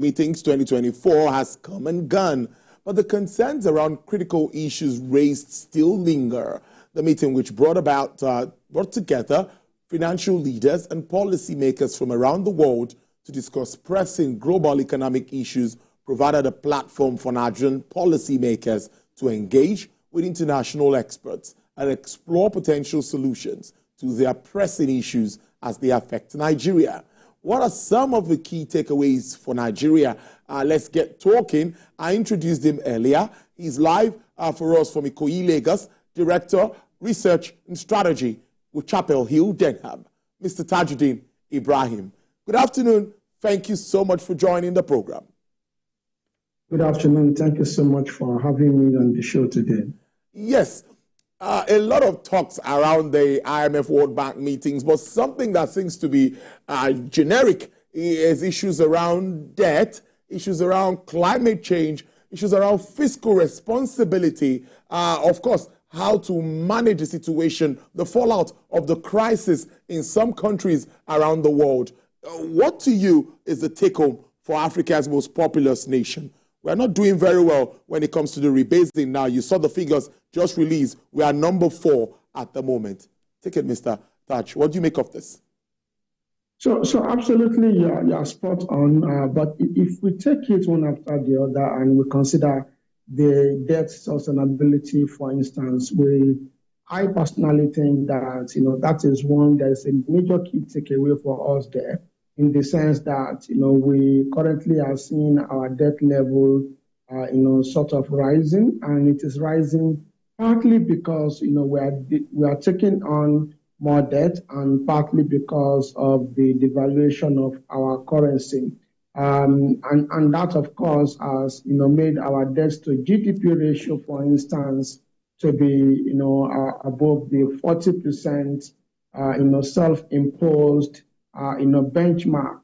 Meetings 2024 has come and gone, but the concerns around critical issues raised still linger. The meeting, which brought together financial leaders and policymakers from around the world to discuss pressing global economic issues, provided a platform for Nigerian policymakers to engage with international experts and explore potential solutions to their pressing issues as they affect Nigeria. What are some of the key takeaways for Nigeria? Let's get talking. I introduced him earlier. He's live for us from Ikoyi, Lagos, Director, Research and Strategy with Chapel Hill, Denham, Mr. Tajuddin Ibrahim. Good afternoon. Thank you so much for joining the program. Good afternoon. Thank you so much for having me on the show today. Yes. A lot of talks around the IMF World Bank meetings, but something that seems to be generic is issues around debt, issues around climate change, issues around fiscal responsibility, of course, how to manage the situation, the fallout of the crisis in some countries around the world. What to you is the take-home for Africa's most populous nation? We're not doing very well when it comes to the rebasing now. You saw the figures just released. We are number 4 at the moment. Take it, Mr. Taj. What do you make of this? So absolutely, you're spot on. But if we take it one after the other and we consider the debt sustainability, for instance, I personally think that, that is one, there's a major key takeaway for us there, in the sense that, we currently are seeing our debt level, sort of rising, and it is rising partly because, we are taking on more debt, and partly because of the devaluation of our currency. And that, of course, has, made our debt to GDP ratio, for instance, to be, above the 40%, self-imposed, benchmark,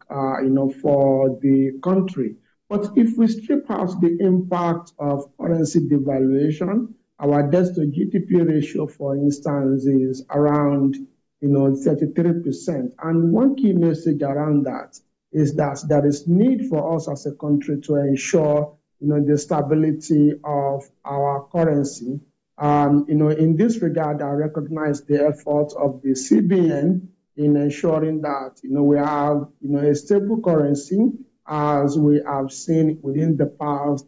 for the country. But if we strip out the impact of currency devaluation, our debt to GDP ratio, for instance, is around, 33%. And one key message around that is that there is need for us as a country to ensure, the stability of our currency. In this regard, I recognize the efforts of the CBN in ensuring that, we have, a stable currency, as we have seen within the past,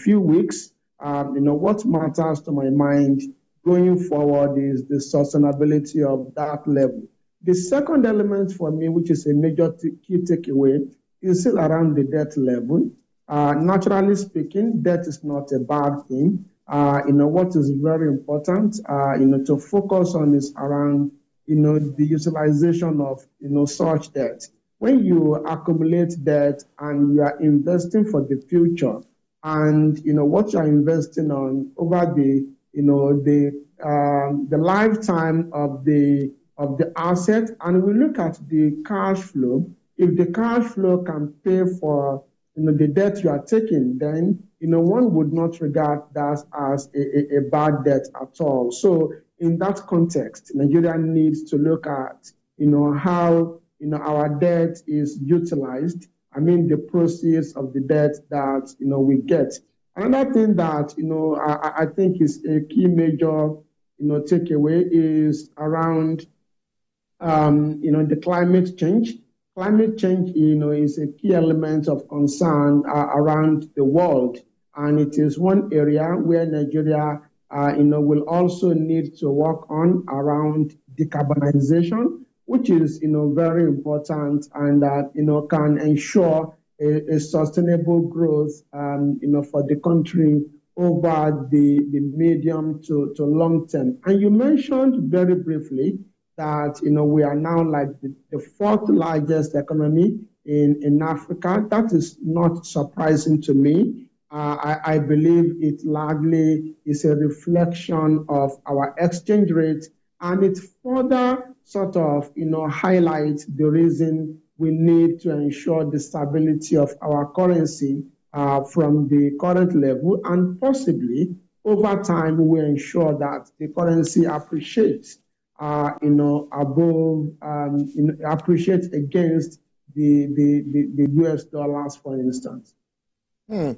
few weeks. What matters to my mind going forward is the sustainability of that level. The second element for me, which is a major key takeaway, is still around the debt level. Naturally speaking, debt is not a bad thing. What is very important, to focus on is around, the utilization of, such debt. When you accumulate debt and you are investing for the future, and, what you're investing on over the, the lifetime of the asset, and we look at the cash flow, if the cash flow can pay for, the debt you are taking, then, one would not regard that as a bad debt at all. So in that context, Nigeria needs to look at, how, our debt is utilized. I mean, the proceeds of the debt that, we get. Another thing that, I think is a key major, takeaway is around, the climate change. Climate change, is a key element of concern around the world. And it is one area where Nigeria, will also need to work on around decarbonization, which is, very important, and that, can ensure a sustainable growth, for the country over the medium to long term. And you mentioned very briefly that, we are now like the 4th largest economy in Africa. That is not surprising to me. I believe it largely is a reflection of our exchange rate, and it further sort of, highlights the reason we need to ensure the stability of our currency from the current level, and possibly over time we ensure that the currency appreciates, above, appreciates against the US dollars, for instance. Hmm.